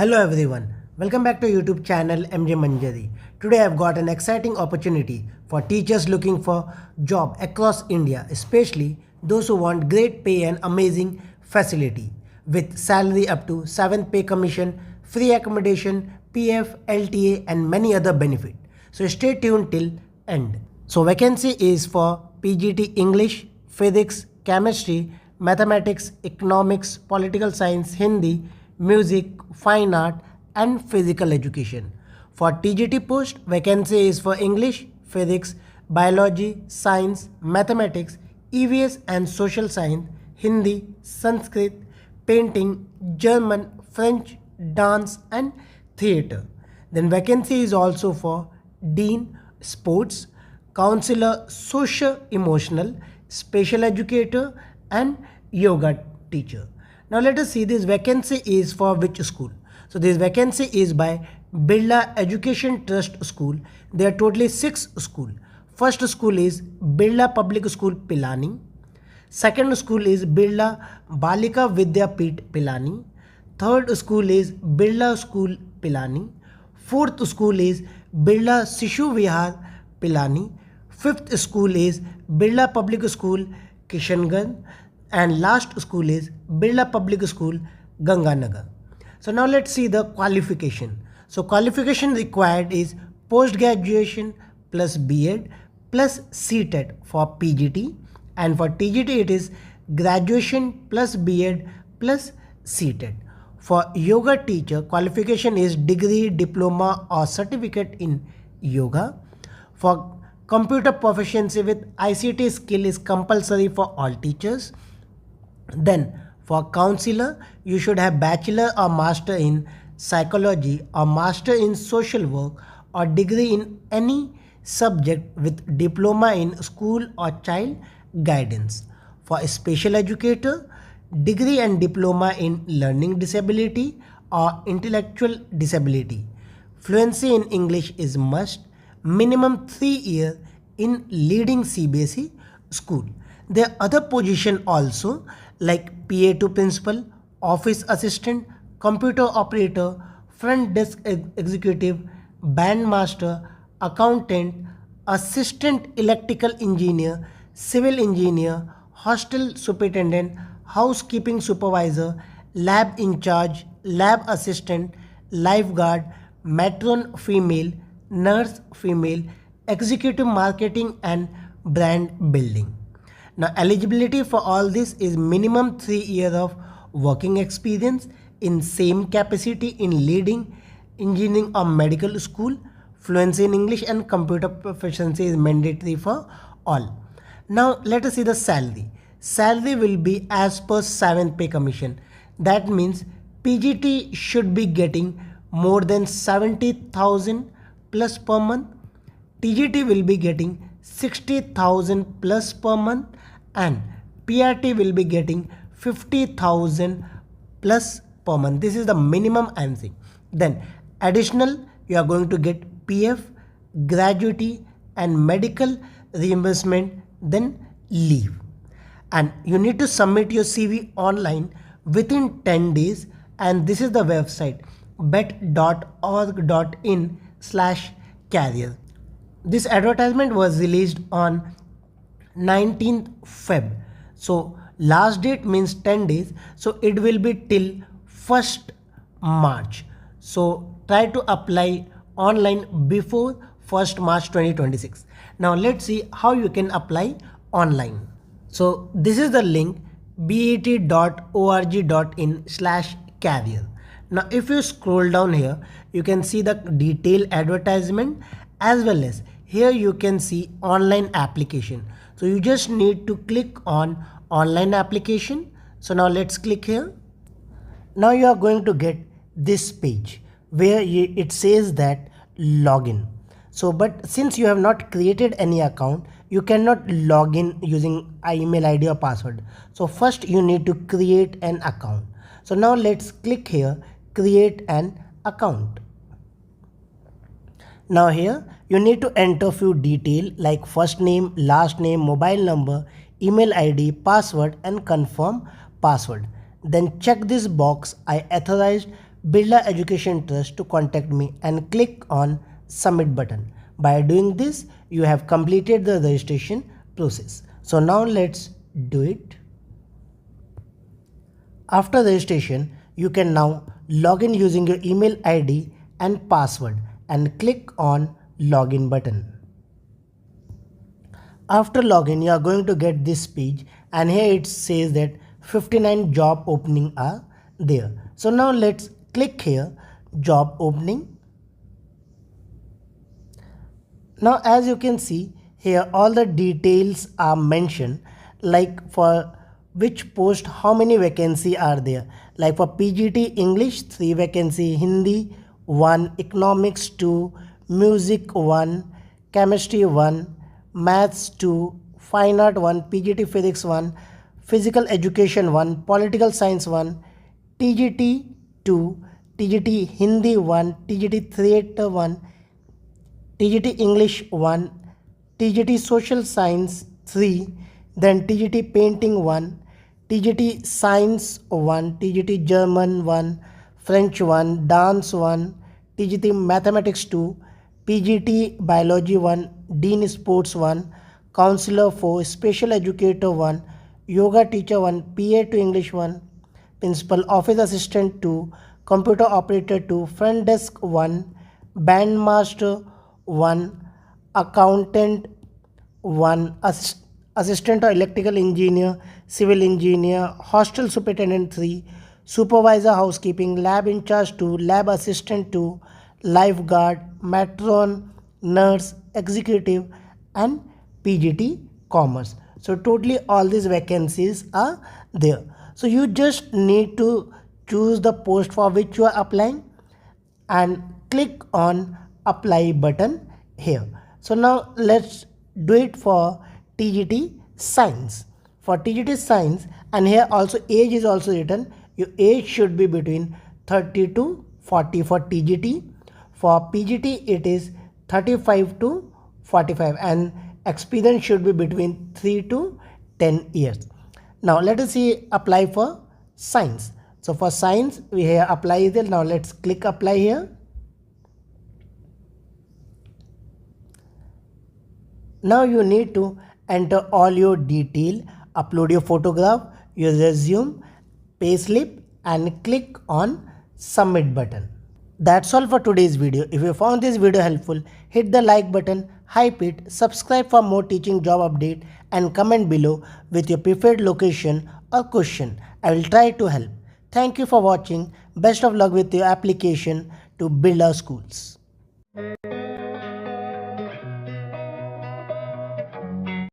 Hello everyone, welcome back to YouTube channel MJ Manjari. Today I've got an exciting opportunity for teachers looking for job across India, especially those who want great pay and amazing facility with salary up to 7th pay commission, free accommodation, PF, LTA and many other benefits. So stay tuned till end. So vacancy is for PGT English, Physics, Chemistry, Mathematics, Economics, Political Science, Hindi, Music, Fine Art and Physical Education. For TGT post, vacancy is for English, Physics, Biology, Science, Mathematics, EVS and Social Science, Hindi, Sanskrit, Painting, German, French, Dance and Theatre. Then vacancy is also for Dean, Sports, Counselor, Social Emotional, Special Educator and Yoga Teacher. Now let us see this vacancy is for which school. So this vacancy is by Birla Education Trust School. There are totally 6 schools. First school is Birla Public School Pilani. Second school is Birla Balika Vidyapeeth Pilani. Third school is Birla School Pilani. Fourth school is Birla Sishu Vihar Pilani. Fifth school is Birla Public School Kishangarh. And last school is Birla Public School Ganganagar. So now let's see the qualification. So qualification required is post graduation plus B.Ed plus C.Tet for PGT, and for TGT it is graduation plus B.Ed plus C.Tet. For yoga teacher, qualification is degree, diploma or certificate in yoga. For computer proficiency with ICT skill is compulsory for all teachers. Then for counselor, you should have bachelor or master in psychology or master in social work or degree in any subject with diploma in school or child guidance. For a special educator, degree and diploma in learning disability or intellectual disability. Fluency in English is must. Minimum 3 years in leading CBSE school. There are other positions also like PA to principal, office assistant, computer operator, front desk executive, band master, accountant, assistant electrical engineer, civil engineer, hostel superintendent, housekeeping supervisor, lab in charge, lab assistant, lifeguard, matron female, nurse female, executive marketing and brand building. Now eligibility for all this is minimum 3 years of working experience in same capacity in leading engineering or medical school. Fluency in English and computer proficiency is mandatory for all. Now let us see the salary. Salary will be as per 7th pay commission. That means PGT should be getting more than 70,000 plus per month. TGT will be getting 60,000 plus per month and PRT will be getting 50,000 plus per month. This is the minimum I am saying. Then additional you are going to get PF, gratuity and medical reimbursement, then leave. And you need to submit your CV online within 10 days, and this is the website bet.org.in/career. This advertisement was released on 19th Feb. So last date means 10 days. So it will be till 1st March. So try to apply online before 1st March 2026. Now let's see how you can apply online. So this is the link bet.org.in/career. Now if you scroll down here, you can see the detailed advertisement as well as here you can see online application. So you just need to click on online application. So now let's click here. Now you are going to get this page where it says that login. So but since you have not created any account, you cannot log in using email ID or password. So first you need to create an account. So now let's click here, create an account. Now here you need to enter few details like first name, last name, mobile number, email ID, password and confirm password. Then check this box, I authorized Birla Education Trust to contact me and click on submit button. By doing this, you have completed the registration process. So now let's do it. After registration, you can now log in using your email ID and password and click on login button. After login, you are going to get this page, and here it says that 59 job opening are there. So now let's click here, job opening. Now as you can see here, all the details are mentioned, like for which post how many vacancy are there. Like for PGT English 3 vacancy, Hindi 1, Economics 2, Music 1, Chemistry 1, Maths 2, Fine Art 1, PGT Physics 1, Physical Education 1, Political Science 1, TGT 2, TGT Hindi 1, TGT Theatre 1, TGT English 1, TGT Social Science 3, then TGT Painting 1, TGT Science 1, TGT German 1, French 1, Dance 1, TGT Mathematics 2, PGT Biology 1, Dean Sports 1, Counselor 4, Special Educator 1, Yoga Teacher 1, PA to English 1, Principal Office Assistant 2, Computer Operator 2, Front Desk 1, Bandmaster 1, Accountant 1, Assistant or Electrical Engineer, Civil Engineer, Hostel Superintendent 3, Supervisor Housekeeping, Lab in Charge 2, Lab Assistant 2, Lifeguard, Matron, Nurse, Executive, and PGT Commerce. So totally all these vacancies are there. So you just need to choose the post for which you are applying and click on apply button here. So now let's do it for TGT Science. For TGT Science, and here also age is also written. Your age should be between 30 to 40 for TGT. For PGT it is 35 to 45, and experience should be between 3 to 10 years. Now let us see apply for science. So for science we here apply is there. Now let's click apply here. Now you need to enter all your detail, upload your photograph, your resume, payslip, and click on submit button. That's all for today's video. If you found this video helpful, hit the like button, hype it, subscribe for more teaching job update, and comment below with your preferred location or question. I will try to help. Thank you for watching. Best of luck with your application to Birla Schools.